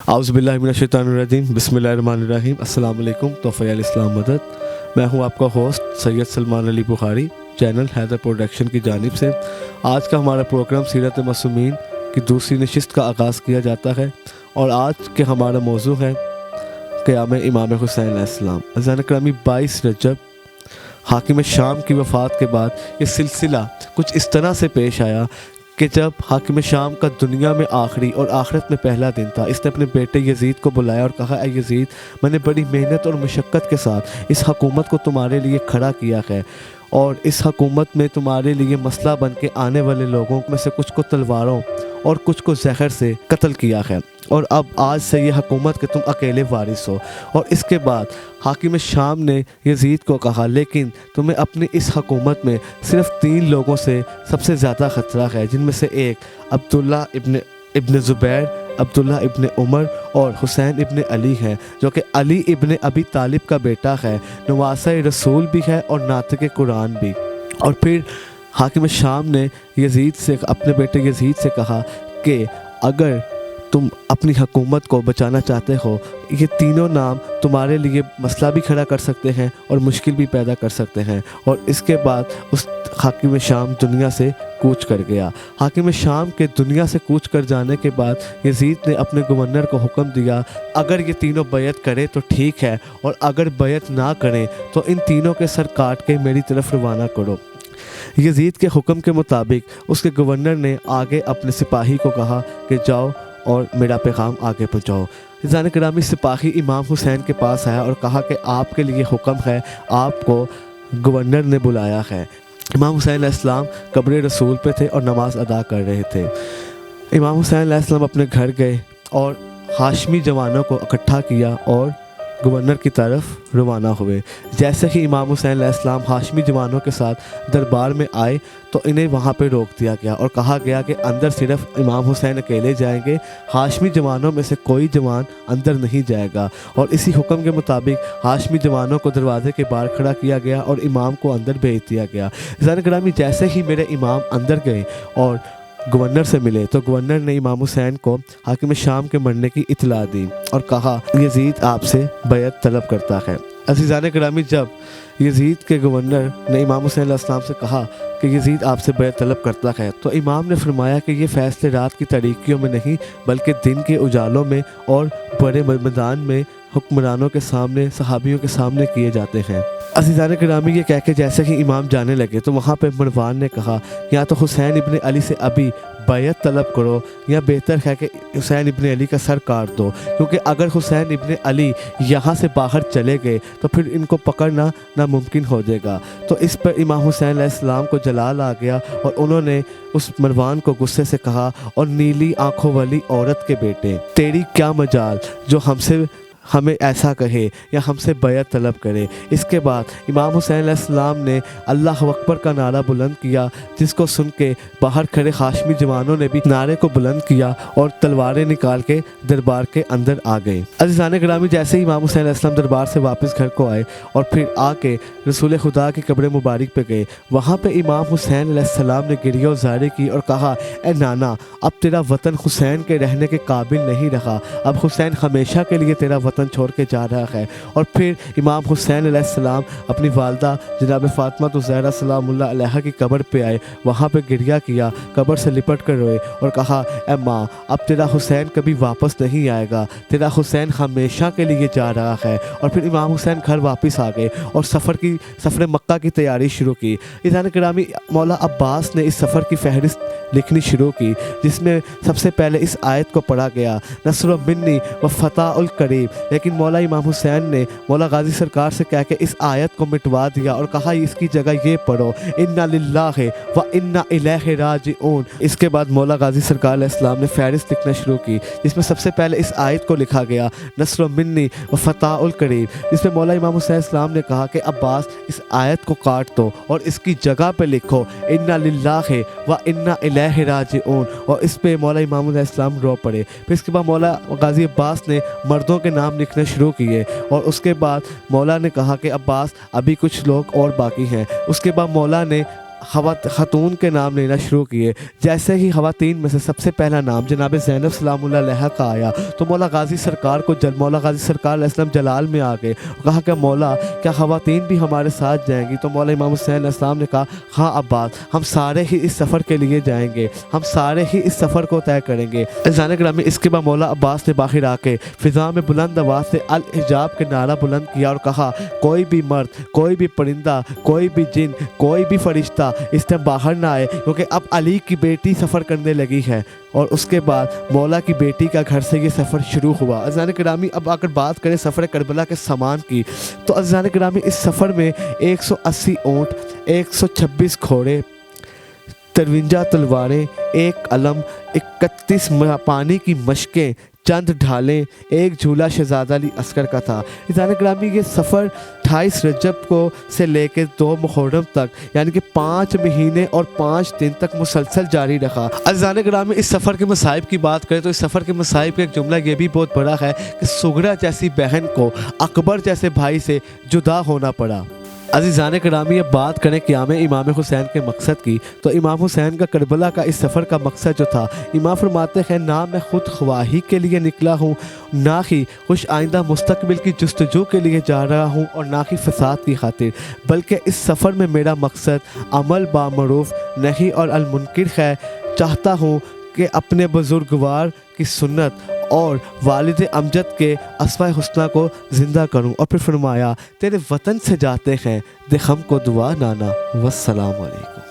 आउज़ुबिल्लाहिमिनश्शैतानिर्रजीम बिस्मिल्लाहिर्रहमानिर्रहीम अस्सलाम वालेकुम तोफ़ैल इस्लाम मदद। मैं हूं आपका host Syed Salman Ali Bukhari, channel Haider production की जानिब से। आज का हमारा प्रोग्राम सीरत मासूमीन की दूसरी नशिस्त का आगाज़ किया जाता है और आज के हमारा मौजू है क़याम इमाम हुसैन अलैहिस्सलाम। अज़ान करामी 22 रजब हाकिम शाम की वफ़ात के बाद ये सिलसिला कुछ इस तरह से पेश आया कि जब हाकिम शाम का दुनिया में आखिरी और आखिरत में पहला दिन था, इसने अपने बेटे यजीद को बुलाया और कहा, ऐ यजीद, मैंने बड़ी मेहनत और मशक्क़त के साथ इस हुकूमत को तुम्हारे लिए खड़ा किया है और इस हुकूमत में तुम्हारे लिए मसला बन के आने वाले लोगों में से कुछ को तलवारों और कुछ को जहर से कत्ल किया है और अब आज से ये हुकूमत के तुम अकेले वारिस हो। और इसके बाद हाकिम शाम ने यजीद को कहा, लेकिन तुम्हें अपनी इस हुकूमत में सिर्फ 3 लोगों से सबसे ज़्यादा ख़तरा है, जिनमें से एक अब्दुल्ला इब्न ज़ुबैर, अब्दुल्ला इब्न उमर और हुसैन इब्न अली हैं, जो कि अली इब्न अबी तालिब का बेटा है, नवासा रसूल भी है और नातिक़ कुरान भी। और फिर हाकिम शाम ने यजीद से, अपने बेटे यजीद से कहा कि अगर तुम अपनी हुकूमत को बचाना चाहते हो, ये तीनों नाम तुम्हारे लिए मसला भी खड़ा कर सकते हैं और मुश्किल भी पैदा कर सकते हैं। और इसके बाद उस हाकिम शाम दुनिया से कूच कर गया। हाकिम शाम के दुनिया से कूच कर जाने के बाद यजीद ने अपने गवर्नर को हुक्म दिया, अगर ये तीनों बैत करें तो ठीक है और अगर बैत ना करें तो इन तीनों के सर काट के मेरी तरफ रवाना करो। यजीद के हुक्म के मुताबिक उसके गवर्नर ने आगे अपने सिपाही को कहा कि जाओ और मेरा पैगाम आगे पहुँचाओ। ज़ान करामी सिपाही इमाम हुसैन के पास आया और कहा कि आपके लिए हुक्म है, आपको गवर्नर ने बुलाया है। इमाम हुसैन अलैहिस्सलाम कब्र रसूल पे थे और नमाज अदा कर रहे थे। इमाम हुसैन अलैहिस्सलाम अपने घर गए और हाशमी जवानों को इकट्ठा किया और गवर्नर की तरफ रवाना हुए। जैसे ही इमाम हुसैन अलैहिस्सलाम हाशमी जवानों के साथ दरबार में आए तो इन्हें वहाँ पे रोक दिया गया और कहा गया कि अंदर सिर्फ इमाम हुसैन अकेले जाएंगे, हाशमी जवानों में से कोई जवान अंदर नहीं जाएगा। और इसी हुक्म के मुताबिक हाशमी जवानों को दरवाजे के बाहर खड़ा किया गया और इमाम को अंदर भेज दिया गया। ज़ान करामी जैसे ही मेरे इमाम अंदर गए और गवर्नर से मिले तो गवर्नर ने इमाम हुसैन को हाकिम शाम के मरने की इत्तला दी और कहा, यजीद आपसे बैत तलब करता है। अज़ीज़ान करामी जब यजीद के गवर्नर ने इमाम हुसैन अलैहिस्सलाम से कहा कि यजीद आपसे बैत तलब करता है, तो इमाम ने फरमाया कि ये फ़ैसले रात की तारीकियों में नहीं बल्कि दिन के उजालों में और बड़े मैदान में हुक्मरानों के सामने, सहाबियों के सामने किए जाते हैं। अज़ीज़ान करामी ये कह के जैसे ही इमाम जाने लगे तो वहाँ पे मरवान ने कहा, या तो हुसैन इब्न अली से अभी बैत तलब करो या बेहतर है कि हुसैन इब्न अली का सर काट दो, क्योंकि अगर हुसैन इब्न अली यहाँ से बाहर चले गए तो फिर इनको पकड़ना नामुमकिन हो जाएगा। तो इस पर इमाम हुसैन अलैहिस्सलाम को जलाल आ गया और उन्होंने उस मरवान को गुस्से से कहा, और नीली आंखों वाली औरत के बेटे, तेरी क्या मजाल जो हमें ऐसा कहे या हमसे बैत तलब करे। इसके बाद इमाम हुसैन अलैहिस्सलाम ने अल्लाह अकबर का नारा बुलंद किया, जिसको सुन के बाहर खड़े हाशमी जवानों ने भी नारे को बुलंद किया और तलवारें निकाल के दरबार के अंदर आ गए। अज़ीज़ान करामी जैसे ही इमाम हुसैन अलैहिस्सलाम दरबार से वापस घर को आए और फिर आके रसूल खुदा की कब्र मुबारक पे गए, वहाँ पे इमाम हुसैन अलैहिस्सलाम ने गिरिया जारी की और कहा, ए नाना, अब तेरा वतन हुसैन के रहने के काबिल नहीं रहा, अब हुसैन हमेशा के लिए तेरा वतन छोड़ के जा रहा है। और फिर इमाम हुसैन अलैहिस्सलाम अपनी वालदा जनाब फातिमा ज़हरा सलामुल्लाह अलैहा की कब्र पे आए, वहाँ पे गिरिया किया, कब्र से लिपट कर रोए और कहा, ए माँ, अब तेरा हुसैन कभी वापस नहीं आएगा, तेरा हुसैन हमेशा के लिए जा रहा है। और फिर इमाम हुसैन घर वापस आ गए और सफ़र मक्का की तैयारी शुरू की। ईज़ान करामी मौला अब्बास ने इस सफ़र की फहरिस्त लिखनी शुरू की, जिसमें सबसे पहले इस आयत को पढ़ा गया, नस्र मिन्नी व फ़ताउल करीब। लेकिन मौला इमाम हुसैन ने मौला गाजी सरकार से कह के इस आयत को मिटवा दिया और कहा, इसकी जगह ये पढ़ो, इन्ना लिल्लाहि व इन्ना इलैहि राजिऊन। इसके बाद मौला गाजी सरकार अलैहिस्सलाम ने फहरिस्त लिखना शुरू की, जिसमें सबसे पहले इस आयत को लिखा गया, नस्र मिन्नी व फ़ताउल करीब, जिसमें मौला इमाम हुसैन अलैहिस्सलाम ने कहा कि अब्बास, इस आयत को काट दो और इसकी जगह पे लिखो, इन्ना लिल्लाहि व इन्ना इलैहि राजिऊन। और इस पे मौला इमाम अलैहिस्सलाम रो पड़े। फिर इसके बाद मौला गाजी अब्बास ने मर्दों के नाम लिखने शुरू किए और उसके बाद मौला ने कहा कि अब्बास, अभी कुछ लोग और बाकी हैं। उसके बाद मौला ने خاتون کے نام لینا شروع کیے. جیسے ہی خواتین میں سے سب سے پہلا نام جناب زینب سلام اللہ علیہ کا آیا تو مولا غازی سرکار علیہ السلام جلال میں آ گئے اور کہا کہ مولا کیا خواتین بھی ہمارے ساتھ جائیں گی؟ تو مولا امام حسین علیہ السلام نے کہا ہاں عباس، ہم سارے ہی اس سفر کے لیے جائیں گے، ہم سارے ہی اس سفر کو طے کریں گے. عزیزان گرامی، اس کے بعد مولا عباس نے باہر آ کے فضا میں بلند آواز سے الحجاب کے نعرہ بلند کیا اور کہا کوئی بھی مرد، کوئی بھی پرندہ، کوئی بھی جن، کوئی بھی فرشتہ اس ٹائم باہر نہ آئے، کیونکہ اب علی کی بیٹی سفر کرنے لگی ہے. اور اس کے بعد مولا کی بیٹی کا گھر سے یہ سفر شروع ہوا. عزیزان گرامی، اب اگر بات کریں سفر کربلا کے سامان کی تو عزیزان گرامی اس سفر میں 180 اونٹ، 126 گھوڑے، 53 تلواریں، 1 علم، 31 پانی کی مشکیں، چند ڈھالیں، 1 جھولا شہزادہ علی عسکر کا تھا. عزیزان گرامی، یہ سفر 28 رجب کو سے لے کے 2 محرم تک یعنی کہ 5 مہینے اور 5 دن تک مسلسل جاری رہا. عزیزان گرامی، اس سفر کے مصائب کی بات کریں تو اس سفر کے مصائب کا ایک جملہ یہ بھی بہت بڑا ہے کہ سغرا جیسی بہن کو اکبر جیسے بھائی سے جدا ہونا پڑا. عزیزان گرامی، اب بات کریں قیام امام حسین کے مقصد کی تو امام حسین کا کربلا کا اس سفر کا مقصد جو تھا، امام فرماتے ہیں نہ میں خود خواہی کے لیے نکلا ہوں، نہ ہی خوش آئندہ مستقبل کی جستجو کے لیے جا رہا ہوں اور نہ ہی فساد کی خاطر، بلکہ اس سفر میں میرا مقصد عمل بامعروف نہیں اور المنکر ہے. چاہتا ہوں کہ اپنے بزرگوار کی سنت اور والد امجد کے اسماء حسنہ کو زندہ کروں. اور پھر فرمایا تیرے وطن سے جاتے ہیں دے ہم کو دعا نانا. والسلام علیکم.